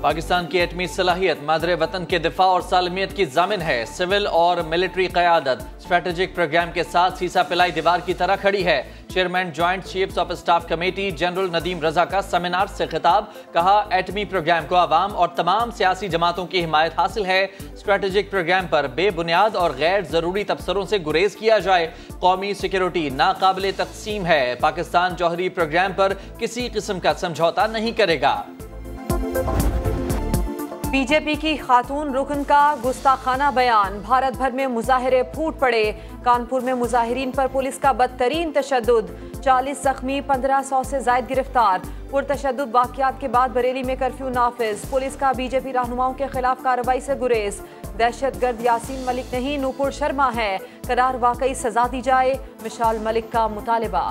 पाकिस्तान की एटमी सलाहियत मादरे वतन के दिफा और सालमियत की जामिन है। सिविल और मिलिट्री क़यादत स्ट्रेटेजिक प्रोग्राम के साथ सीसा पिलाई दीवार की तरह खड़ी है। Chairman joint chiefs of staff committee general Nadeem Raza का सेमिनार से खिताब, कहा एटमी प्रोग्राम को अवाम और तमाम सियासी जमातों की हिमायत हासिल है। स्ट्रेटेजिक प्रोग्राम पर बेबुनियाद और गैर जरूरी तबसरों से गुरेज किया जाए। कौमी सिक्योरिटी नाकाबिले तकसीम है। पाकिस्तान जौहरी प्रोग्राम पर किसी किस्म का समझौता नहीं करेगा। बीजेपी की खातून रुकन का गुस्ताखाना बयान, भारत भर में मुजाहिरे फूट पड़े। कानपुर में मुजाहिरीन पर पुलिस का बदतरीन तशद्दुद, 40 जख्मी, 1500 से जायद गिरफ्तार। पुरतशद्दुद वाक़यात के बाद बरेली में कर्फ्यू नाफिज, पुलिस का बीजेपी रहनुमाओं के खिलाफ कार्रवाई से गुरेज। दहशतगर्द यासीन मलिक नहीं, नूपुर शर्मा है, करार वाकई सजा दी जाए, मिशाल मलिक का मुतालिबा।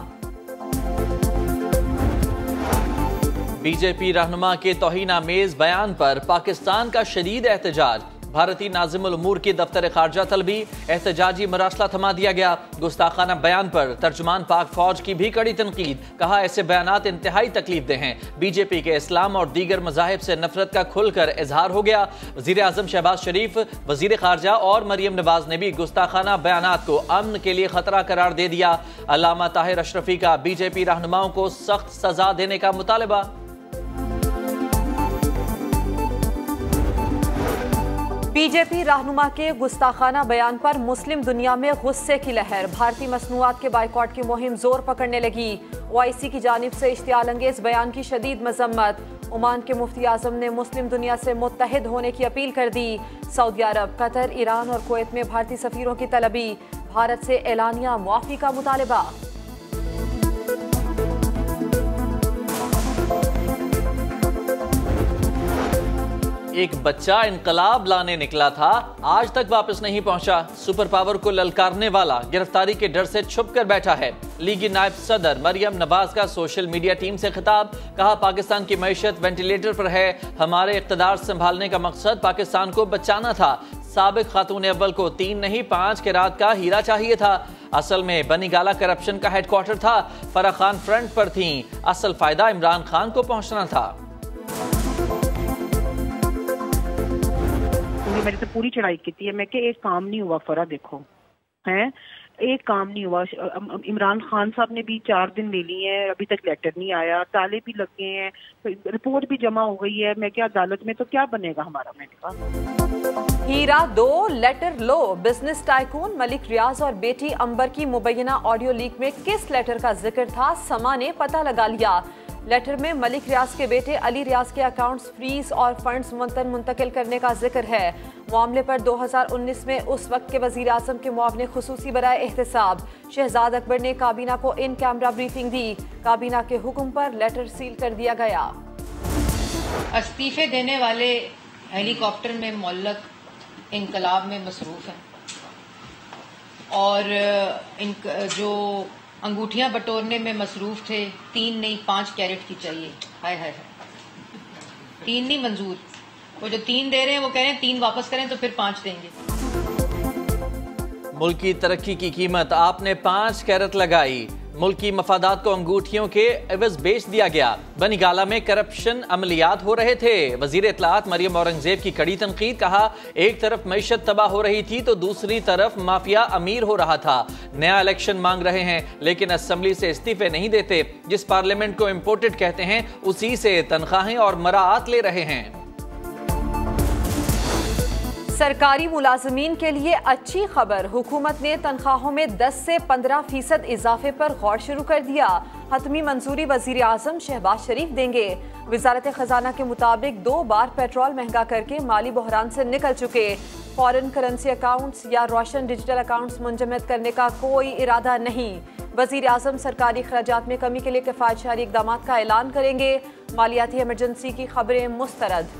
बीजेपी रहनुमा के तौहीन-आमेज बयान पर पाकिस्तान का शदीद एहतजाज, भारतीय नाज़िमुल उमूर की दफ्तर खारजा तलबी, एहतजाजी मरासला थमा दिया गया। गुस्ताखाना बयान पर तर्जुमान पाक फौज की भी कड़ी तनकीद, कहा ऐसे बयानात इंतहाई तकलीफदेह हैं। बीजेपी के इस्लाम और दीगर मज़ाहिब से नफरत का खुलकर इजहार हो गया। वज़ीर आज़म शहबाज शरीफ, वज़ीर खारजा और मरियम नवाज ने भी गुस्ताखाना बयानात को अमन के लिए खतरा करार दे दिया। अल्लामा ताहिर अशरफी का बीजेपी रहनुमाओं को सख्त सजा देने का मुतालबा। बीजेपी रहनुमा के गुस्ताखाना बयान पर मुस्लिम दुनिया में गुस्से की लहर, भारतीय मसनूआत के बाइकॉट की मुहिम जोर पकड़ने लगी। ओआईसी की जानिब से इश्तियाल अंगेज बयान की शदीद मजम्मत, ओमान के मुफ्ती आजम ने मुस्लिम दुनिया से मुत्तहिद होने की अपील कर दी। सऊदी अरब, कतर, ईरान और कुवैत में भारतीय सफीरों की तलबी, भारत से एलानिया मुआफी का मुतालबा। एक बच्चा इनकलाब लाने निकला था, आज तक वापस नहीं पहुंचा। सुपर पावर को ललकारने वाला गिरफ्तारी के डर से छुप कर बैठा है। लीगी नायब सदर मरियम नवाज का सोशल मीडिया टीम से खिताब, कहा पाकिस्तान की मईशत वेंटिलेटर पर है। हमारे इक़्तिदार संभालने का मकसद पाकिस्तान को बचाना था। साबिक खातून अव्वल को 3 नहीं 5 कैरात का हीरा चाहिए था। असल में बनीगाला करप्शन का हेडक्वार्टर था। फराह खान फ्रंट पर थी, असल फायदा इमरान खान को पहुंचना था। मेरे से पूरी चढ़ाई की थी, मैं कि एक काम नहीं हुआ। फरा देखो हैं, एक काम नहीं हुआ। इमरान खान साहब ने भी 4 दिन ले लिए हैं, अभी तक लेटर नहीं आया, ताले भी लग गए हैं, रिपोर्ट भी जमा हो गई है। मैं क्या अदालत में तो क्या बनेगा हमारा। मैंने कहा हीरा दो लेटर लो, बिजनेस टाइकून मलिक रियाज और बेटी अंबर की मुबैना ऑडियो लीक में किस लेटर का जिक्र था, समा ने पता लगा लिया। लेटर में मलिक रियाज के बेटे अली रियाज के अकाउंट्स फ्रीज और फंड्स मुंतकिल करने का जिक्र है। मामले पर 2019 में उस वक्त के वजीर आजम के मुआवने खुसूसी बराए एहतसाब शहजाद अकबर ने काबीना को इन कैमरा ब्रीफिंग दी। काबीना के हुक्म पर लेटर सील कर दिया गया। इस्तीफे देने वाले हेलीकॉप्टर में मुअल्लक इनकलाब में मसरूफ हैं और जो अंगूठियां बटोरने में मसरूफ थे, 3 नहीं 5 कैरेट की चाहिए। हाय हाय हाय, 3 नहीं मंजूर। वो जो 3 दे रहे हैं वो कह रहे हैं 3 वापस करें तो फिर 5 देंगे। मुल्क की तरक्की की कीमत आपने 5 कैरेट लगाई, मुल्क की मफादात को अंगूठियों के एवज बेच दिया गया। बनीगाला में करप्शन अमलियात हो रहे थे। वजीर इत्तलात मरियम औरंगजेब की कड़ी तनकीद, कहा एक तरफ मईशत तबाह हो रही थी तो दूसरी तरफ माफिया अमीर हो रहा था। नया इलेक्शन मांग रहे हैं लेकिन असेंबली से इस्तीफे नहीं देते। जिस पार्लियामेंट को इम्पोर्टेड कहते हैं उसी से तनख्वाहें और मराआत ले रहे हैं। सरकारी मुलाजमीन के लिए अच्छी खबर, हुकूमत ने तनख्वाहों में 10 से 15% इजाफे पर गौर शुरू कर दिया। हतमी मंजूरी वजीर आजम शहबाज शरीफ देंगे। वजारत खजाना के मुताबिक 2 बार पेट्रोल महंगा करके माली बहरान से निकल चुके। फॉरेन करेंसी अकाउंट्स या रोशन डिजिटल अकाउंट्स मुंजमद करने का कोई इरादा नहीं। वजीर आजम सरकारी खर्चात में कमी के लिए किफायतशारी इकदाम का ऐलान करेंगे। मालियाती इमरजेंसी की खबरें मुस्तरद।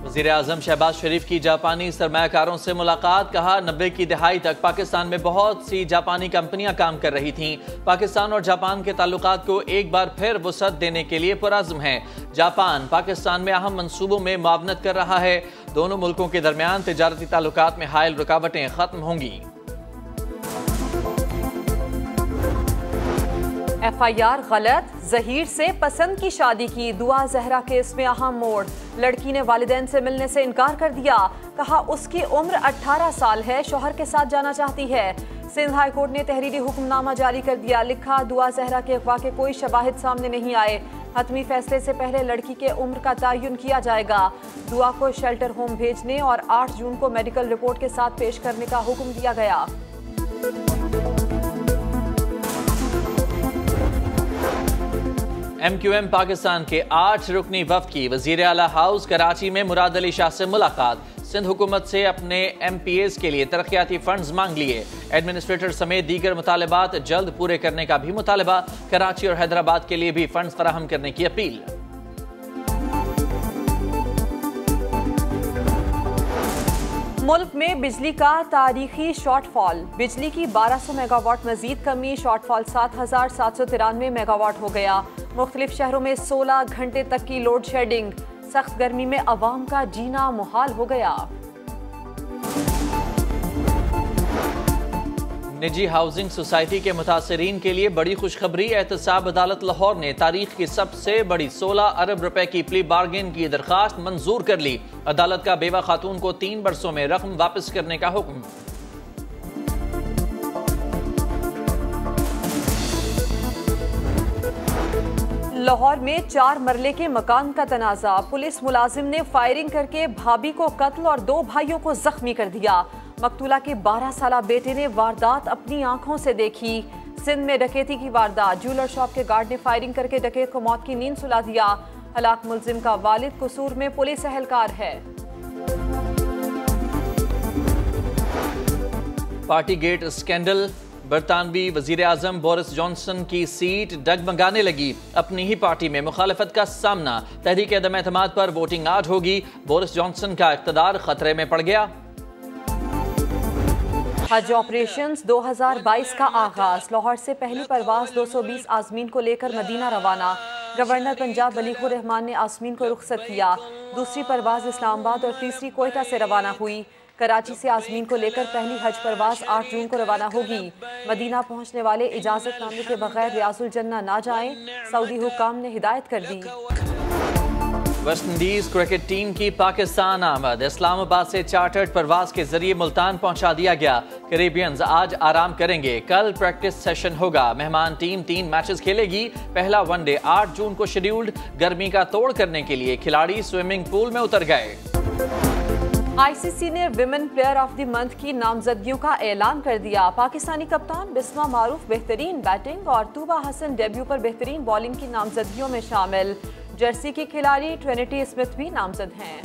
वज़ीर आज़म शहबाज शरीफ की जापानी सरमायाकारों से मुलाकात, कहा 90 की दहाई तक पाकिस्तान में बहुत सी जापानी कंपनियां काम कर रही थीं। पाकिस्तान और जापान के ताल्लुकात को एक बार फिर वुसअत देने के लिए पुरअज़्म है। जापान पाकिस्तान में अहम मंसूबों में मुआवनत कर रहा है। दोनों मुल्कों के दरमियान तिजारती ताल्लुकात में हायल रुकावटें खत्म होंगी। FIR गलत, जहीर से पसंद की शादी की। दुआ जहरा केस में अहम मोड़। लड़की ने वालिदैन से मिलने से इनकार कर दिया। कहा उसकी उम्र 18 साल है, शौहर के साथ जाना चाहती है। सिंध हाई कोर्ट ने तहरीरी हुक्मनामा जारी कर दिया। लिखा, दुआ जहरा के अगवा के कोई शवाहिद सामने नहीं आए। हतमी फैसले से पहले लड़की के उम्र का तयन किया जाएगा। दुआ को शेल्टर होम भेजने और 8 जून को मेडिकल रिपोर्ट के साथ पेश करने का हुक्म दिया गया। MQM पाकिस्तान के 8 रुकनी वफ्द की वजीर आला हाउस कराची में मुराद अली शाह से मुलाकात। सिंध हुकूमत से अपने MPAs के लिए तरक्याती फंड्स मांग लिए। एडमिनिस्ट्रेटर समेत दीगर मुतालबात जल्द पूरे करने का भी मुतालबा। कराची और हैदराबाद के लिए भी फंड्स फराहम करने की अपील। मुल्क में बिजली का तारीखी शॉर्टफॉल। बिजली की 1200 मेगावाट मजीद कमी। शॉर्टफॉल 7793 मेगावाट हो गया। मुख्तलिफ शहरों में 16 घंटे तक की लोड शेडिंग। सख्त गर्मी में अवाम का जीना मुहाल हो गया। निजी हाउसिंग सोसाइटी के मुतासरीन के लिए बड़ी खुशखबरी। एहतसाब अदालत लाहौर ने तारीख की सबसे बड़ी 16 अरब रुपए की प्ली बार्गेन की दरखास्त मंजूर कर ली। अदालत का बेवा खातून को 3 बरसों में रकम वापस करने का हुक्म। लाहौर में 4 मरले के मकान का तनाजा। पुलिस मुलाजिम ने फायरिंग करके भाभी को कत्ल और 2 भाइयों को जख्मी कर दिया। मकतूला के 12 साला बेटे ने वारदात अपनी आंखों से देखी। सिंध में डकैती की वारदात। ज्वेलर शॉप के गार्ड ने फायरिंग करके डकैत को मौत की नींद सुला दिया। हलाक मुलजिम का वालिद कसूर में पुलिस एहलकार है। Party get scandal. बरतानवी वजीर आजम बोरिस जॉनसन की सीट डगमगाने लगी। अपनी ही पार्टी में मुखालफत का सामना। तहरीक अदम एतमाद पर वोटिंग आज होगी। बोरिस जॉनसन का इख्तदार खतरे में पड़ गया। हज ऑपरेशंस 2022 का आगाज। लाहौर से पहली परवाज 220 आजमीन को लेकर मदीना रवाना। गवर्नर पंजाब वलीकुर रहमान ने आजमीन को रुखसत किया। दूसरी परवाज इस्लामाबाद और तीसरी कोयटा से रवाना हुई। कराची से आजमीन को लेकर पहली हज परवाज 8 जून को रवाना होगी। मदीना पहुंचने वाले इजाजतनामे के बगैर रियाजुल जन्ना ना जाएं, सऊदी हुक्काम ने हिदायत कर दी। वेस्ट इंडीज क्रिकेट टीम की पाकिस्तान आमद। इस्लामाबाद से चार्टर्ड परवाज के जरिए मुल्तान पहुंचा दिया गया। कैरेबियंस आज आराम करेंगे। कल प्रैक्टिस सेशन होगा। मेहमान टीम 3 मैचेस खेलेगी। पहला वनडे 8 जून को शेड्यूल्ड। गर्मी का तोड़ करने के लिए खिलाड़ी स्विमिंग पूल में उतर गए। ICC ने women player of the month की नामजदगियों का ऐलान कर दिया। पाकिस्तानी कप्तान बिस्मा मारूफ बेहतरीन बैटिंग और तूबा हसन डेब्यू पर बेहतरीन बॉलिंग की नामजदगियों में शामिल। जर्सी की खिलाड़ी ट्रिनिटी स्मिथ भी नामजद हैं।